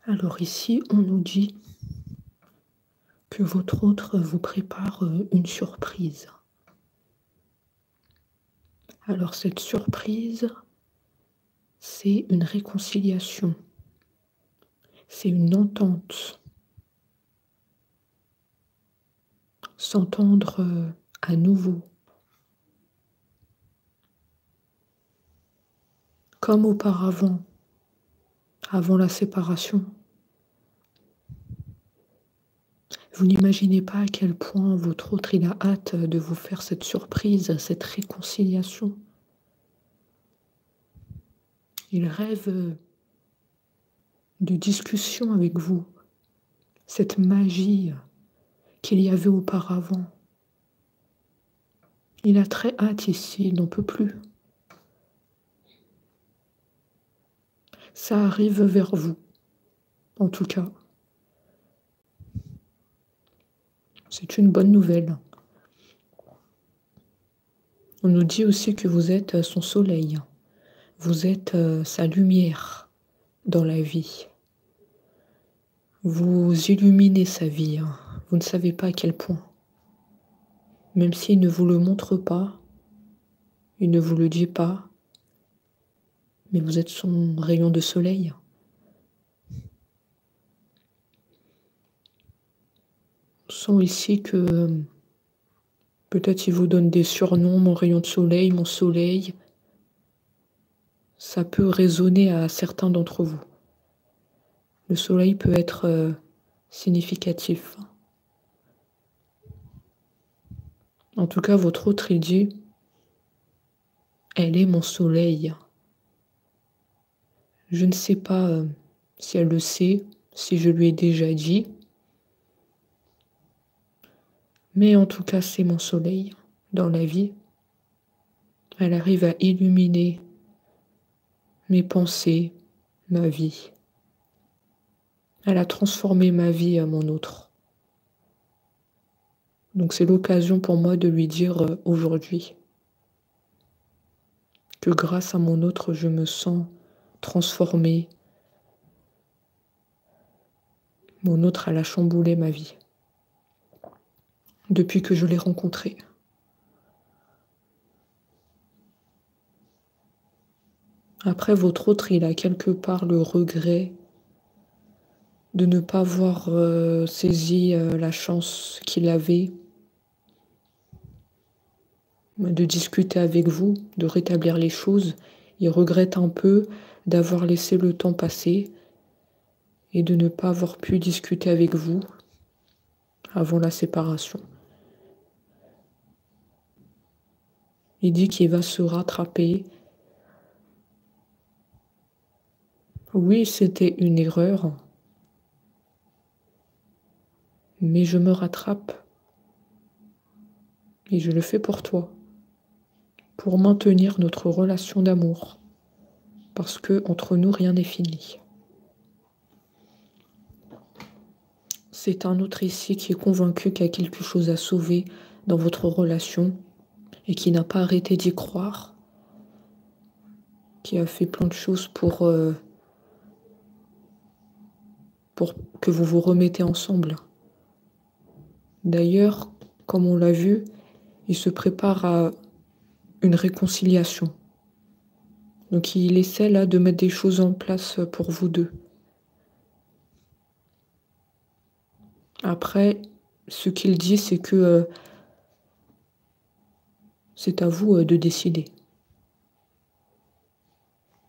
Alors ici, on nous dit que votre autre vous prépare une surprise. Alors cette surprise, c'est une réconciliation, c'est une entente, s'entendre à nouveau, comme auparavant, avant la séparation. Vous n'imaginez pas à quel point votre autre il a hâte de vous faire cette surprise, cette réconciliation. Il rêve de discussion avec vous, cette magie qu'il y avait auparavant. Il a très hâte ici, il n'en peut plus. Ça arrive vers vous, en tout cas. C'est une bonne nouvelle. On nous dit aussi que vous êtes son soleil. Vous êtes sa lumière dans la vie. Vous illuminez sa vie. Vous ne savez pas à quel point. Même s'il ne vous le montre pas, il ne vous le dit pas, mais vous êtes son rayon de soleil. On sent ici que peut-être il vous donne des surnoms, mon rayon de soleil, mon soleil. Ça peut résonner à certains d'entre vous. Le soleil peut être significatif. En tout cas, votre autre, il dit « Elle est mon soleil ». Je ne sais pas si elle le sait, si je lui ai déjà dit. Mais en tout cas, c'est mon soleil dans la vie. Elle arrive à illuminer mes pensées, ma vie. Elle a transformé ma vie à mon autre. Donc c'est l'occasion pour moi de lui dire aujourd'hui que grâce à mon autre, je me sens transformée. Mon autre, elle a chamboulé ma vie depuis que je l'ai rencontré. Après, votre autre, il a quelque part le regret de ne pas avoir saisi la chance qu'il avait de discuter avec vous, de rétablir les choses. Il regrette un peu d'avoir laissé le temps passer et de ne pas avoir pu discuter avec vous avant la séparation. Il dit qu'il va se rattraper. Oui, c'était une erreur, mais je me rattrape et je le fais pour toi, pour maintenir notre relation d'amour, parce que entre nous, rien n'est fini. C'est un autre ici qui est convaincu qu'il y a quelque chose à sauver dans votre relation et qui n'a pas arrêté d'y croire, qui a fait plein de choses pour que vous vous remettez ensemble. D'ailleurs, comme on l'a vu, il se prépare à une réconciliation. Donc il essaie là de mettre des choses en place pour vous deux. Après, ce qu'il dit, c'est que c'est à vous de décider.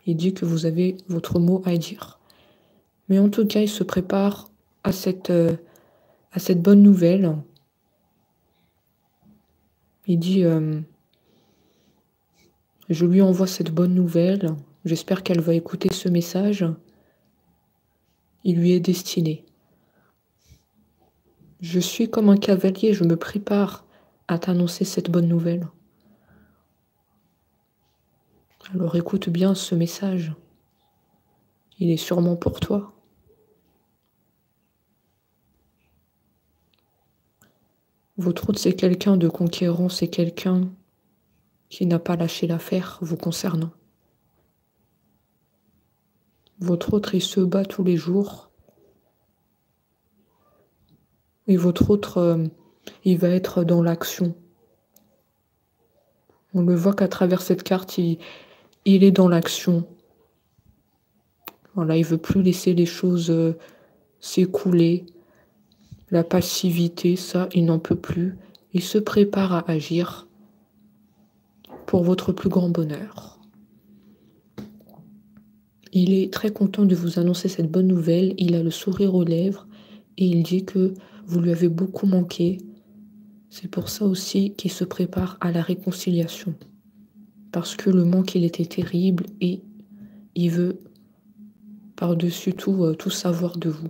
Il dit que vous avez votre mot à dire. Mais en tout cas, il se prépare à cette bonne nouvelle. Il dit, je lui envoie cette bonne nouvelle. J'espère qu'elle va écouter ce message. Il lui est destiné. Je suis comme un cavalier, je me prépare à t'annoncer cette bonne nouvelle. Alors écoute bien ce message. Il est sûrement pour toi. Votre autre, c'est quelqu'un de conquérant, c'est quelqu'un qui n'a pas lâché l'affaire vous concernant. Votre autre, il se bat tous les jours Et votre autre, il va être dans l'action. On le voit qu'à travers cette carte, il est dans l'action. Voilà, il veut plus laisser les choses s'écouler. La passivité, ça, il n'en peut plus. Il se prépare à agir pour votre plus grand bonheur. Il est très content de vous annoncer cette bonne nouvelle. Il a le sourire aux lèvres et il dit que vous lui avez beaucoup manqué. C'est pour ça aussi qu'il se prépare à la réconciliation. Parce que le manque, il était terrible et il veut par-dessus tout, tout savoir de vous.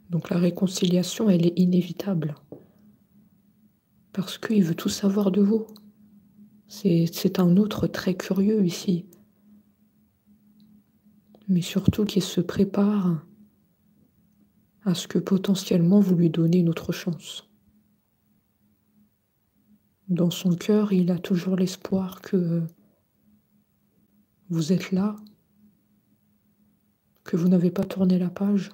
Donc la réconciliation, elle est inévitable. Parce qu'il veut tout savoir de vous. C'est un autre très curieux ici. Mais surtout qu'il se prépare à ce que potentiellement vous lui donnez une autre chance. Dans son cœur, il a toujours l'espoir que vous êtes là, que vous n'avez pas tourné la page.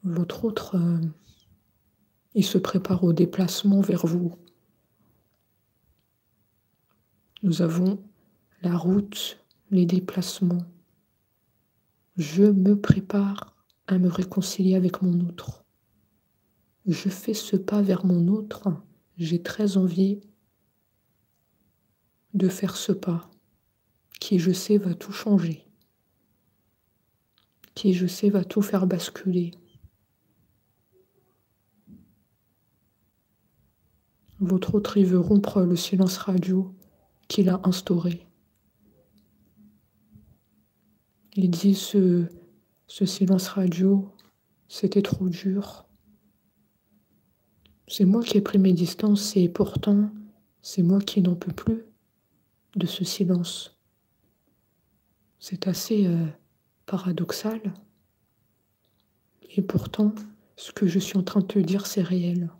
Votre autre, il se prépare au déplacement vers vous. Nous avons la route, les déplacements. Je me prépare à me réconcilier avec mon autre. Je fais ce pas vers mon autre. J'ai très envie de faire ce pas qui, je sais, va tout changer. Qui, je sais, va tout faire basculer. Votre autre, il veut rompre le silence radio qu'il a instauré. Il dit ce silence radio, c'était trop dur. C'est moi qui ai pris mes distances et pourtant, c'est moi qui n'en peux plus de ce silence. C'est assez paradoxal. Et pourtant, ce que je suis en train de te dire, c'est réel.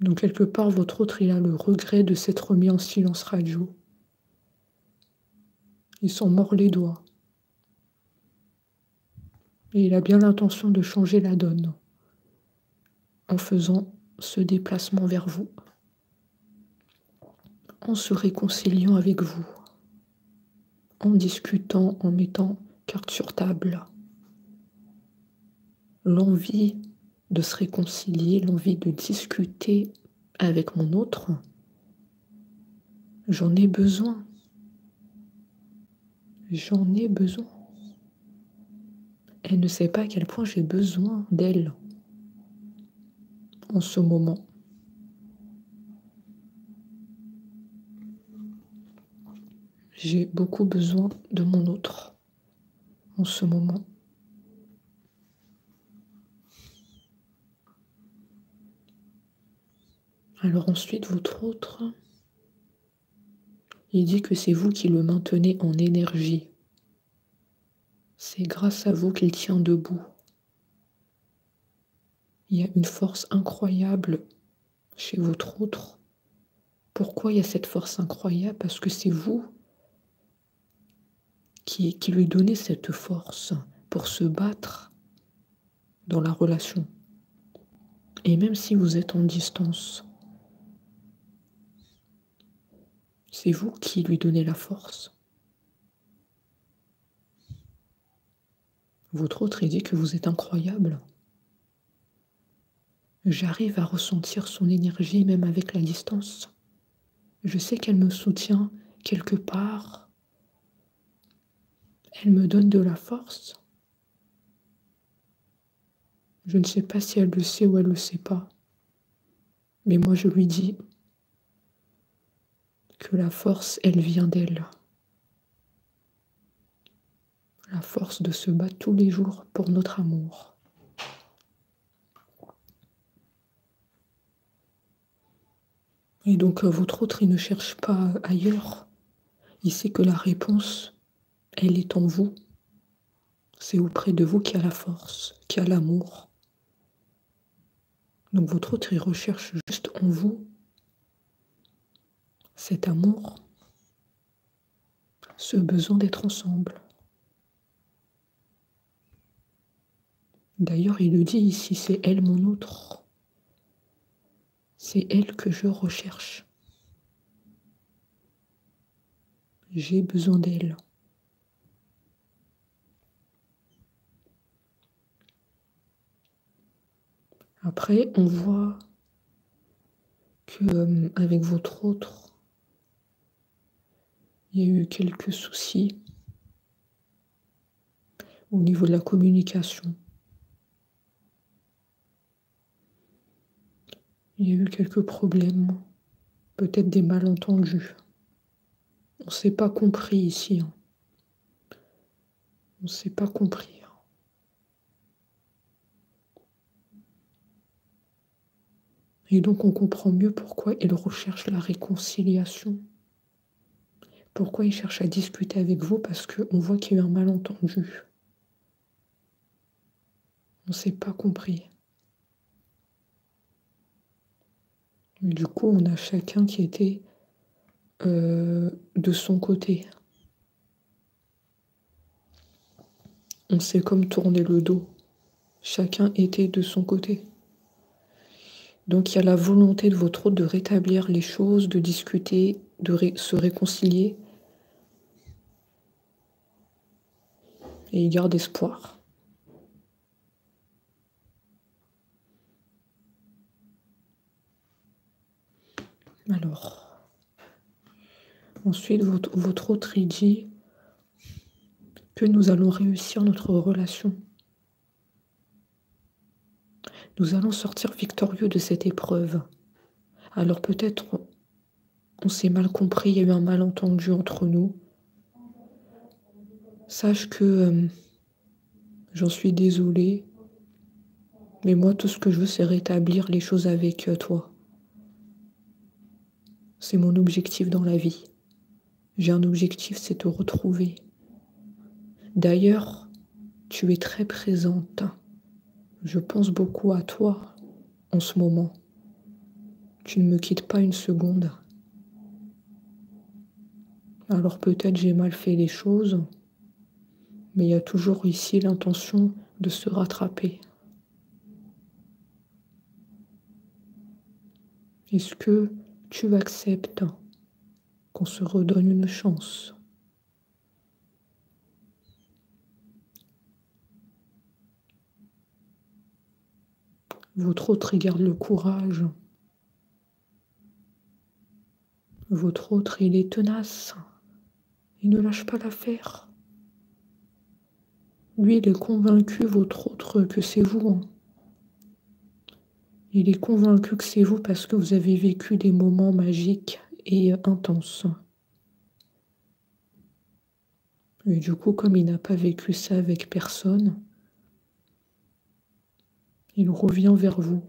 Donc quelque part, votre autre, il a le regret de s'être mis en silence radio. Il s'en mord les doigts. Et il a bien l'intention de changer la donne en faisant ce déplacement vers vous, en se réconciliant avec vous, en discutant, en mettant carte sur table. L'envie de se réconcilier, l'envie de discuter avec mon autre, j'en ai besoin. J'en ai besoin. Elle ne sait pas à quel point j'ai besoin d'elle en ce moment. J'ai beaucoup besoin de mon autre en ce moment. Alors ensuite, votre autre, il dit que c'est vous qui le maintenez en énergie. C'est grâce à vous qu'il tient debout. Il y a une force incroyable chez votre autre. Pourquoi il y a cette force incroyable? Parce que c'est vous qui lui donnez cette force pour se battre dans la relation. Et même si vous êtes en distance, c'est vous qui lui donnez la force. Votre autre, il dit que vous êtes incroyable. J'arrive à ressentir son énergie même avec la distance. Je sais qu'elle me soutient quelque part. Elle me donne de la force. Je ne sais pas si elle le sait ou elle ne le sait pas. Mais moi, je lui dis que la force, elle vient d'elle. La force de se battre tous les jours pour notre amour. Et donc, votre autre, il ne cherche pas ailleurs. Il sait que la réponse, elle est en vous. C'est auprès de vous qu'il y a la force, qu'il y a l'amour. Donc, votre autre, il recherche juste en vous cet amour ce besoin d'être ensemble. D'ailleurs, il le dit ici, c'est elle mon autre. C'est elle que je recherche. J'ai besoin d'elle. Après, on voit que avec votre autre, il y a eu quelques soucis au niveau de la communication. Il y a eu quelques problèmes, peut-être des malentendus. On ne s'est pas compris ici. On ne s'est pas compris. Et donc on comprend mieux pourquoi il recherche la réconciliation. Pourquoi il cherche à discuter avec vous, parce qu'on voit qu'il y a eu un malentendu. On ne s'est pas compris. Et du coup, on a chacun qui était de son côté. On s'est comme tourné le dos. Chacun était de son côté. Donc il y a la volonté de votre autre de rétablir les choses, de discuter, de se réconcilier. Et il garde espoir. Alors, ensuite, votre autre, il dit que nous allons réussir notre relation. Nous allons sortir victorieux de cette épreuve. Alors peut-être on s'est mal compris, il y a eu un malentendu entre nous. Sache que j'en suis désolée, mais moi tout ce que je veux c'est rétablir les choses avec toi. C'est mon objectif dans la vie. J'ai un objectif, c'est te retrouver. D'ailleurs, tu es très présente. Je pense beaucoup à toi en ce moment. Tu ne me quittes pas une seconde. Alors peut-être j'ai mal fait les choses, mais il y a toujours ici l'intention de se rattraper. Est-ce que tu acceptes qu'on se redonne une chance? Votre autre, il garde le courage. Votre autre, il est tenace. Il ne lâche pas l'affaire. Lui, il est convaincu, votre autre, que c'est vous. Il est convaincu que c'est vous parce que vous avez vécu des moments magiques et intenses. Et du coup, comme il n'a pas vécu ça avec personne, il revient vers vous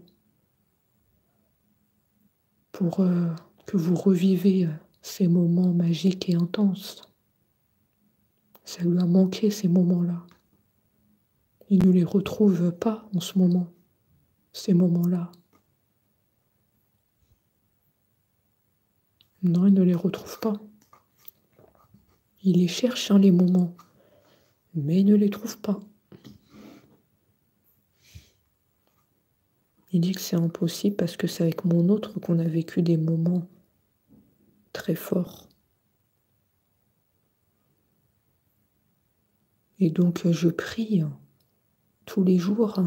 pour que vous revivez ces moments magiques et intenses. Ça lui a manqué ces moments-là. Il ne les retrouve pas en ce moment, ces moments-là. Non, il ne les retrouve pas. Il les cherche, les moments, mais il ne les trouve pas. Il dit que c'est impossible parce que c'est avec mon autre qu'on a vécu des moments très forts. Et donc je prie tous les jours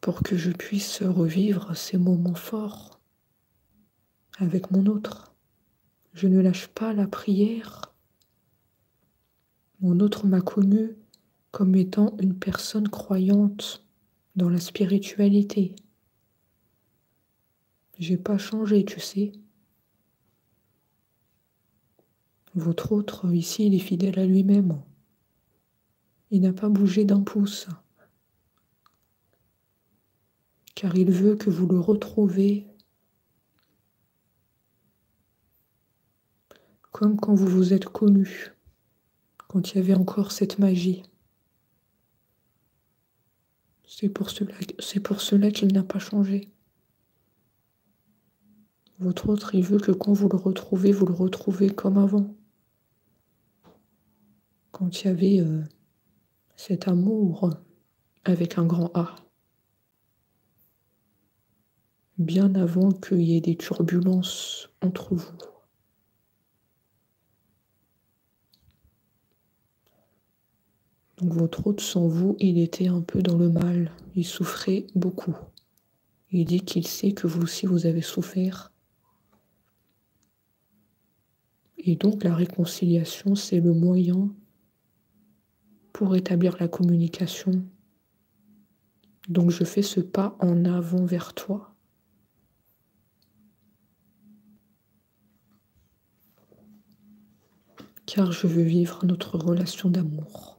pour que je puisse revivre ces moments forts avec mon autre. Je ne lâche pas la prière. Mon autre m'a connue comme étant une personne croyante dans la spiritualité. J'ai pas changé, tu sais. Votre autre, ici, il est fidèle à lui-même. Il n'a pas bougé d'un pouce. Car il veut que vous le retrouvez comme quand vous vous êtes connus, quand il y avait encore cette magie. C'est pour cela qu'il n'a pas changé. Votre autre, il veut que quand vous le retrouvez comme avant. quand il y avait cet amour avec un grand A, bien avant qu'il y ait des turbulences entre vous. Donc votre hôte, sans vous, il était un peu dans le mal, il souffrait beaucoup. Il dit qu'il sait que vous aussi vous avez souffert. Et donc la réconciliation, c'est le moyen pour établir la communication. Donc je fais ce pas en avant vers toi. Car je veux vivre notre relation d'amour.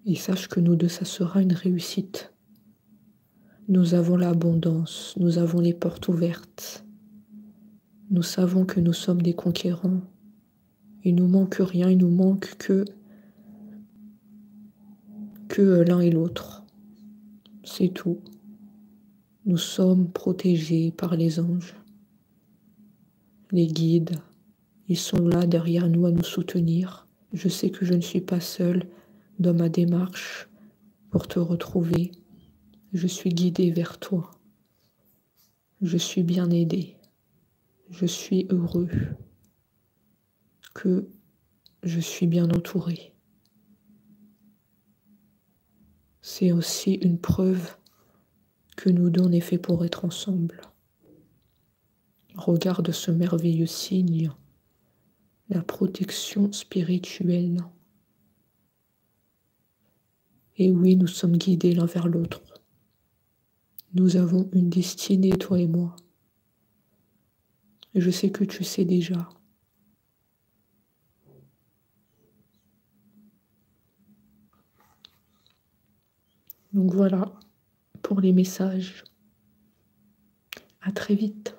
Et sache que nous deux, ça sera une réussite. Nous avons l'abondance, nous avons les portes ouvertes. Nous savons que nous sommes des conquérants. Il nous manque rien, il nous manque que l'un et l'autre. C'est tout. Nous sommes protégés par les anges. Les guides, ils sont là derrière nous à nous soutenir. Je sais que je ne suis pas seule dans ma démarche pour te retrouver. Je suis guidée vers toi. Je suis bien aidée. Je suis heureux que je suis bien entourée. C'est aussi une preuve que nous deux on est faits pour être ensemble. Regarde ce merveilleux signe, la protection spirituelle. Et oui, nous sommes guidés l'un vers l'autre. Nous avons une destinée, toi et moi. Et je sais que tu sais déjà. Donc voilà pour les messages. À très vite.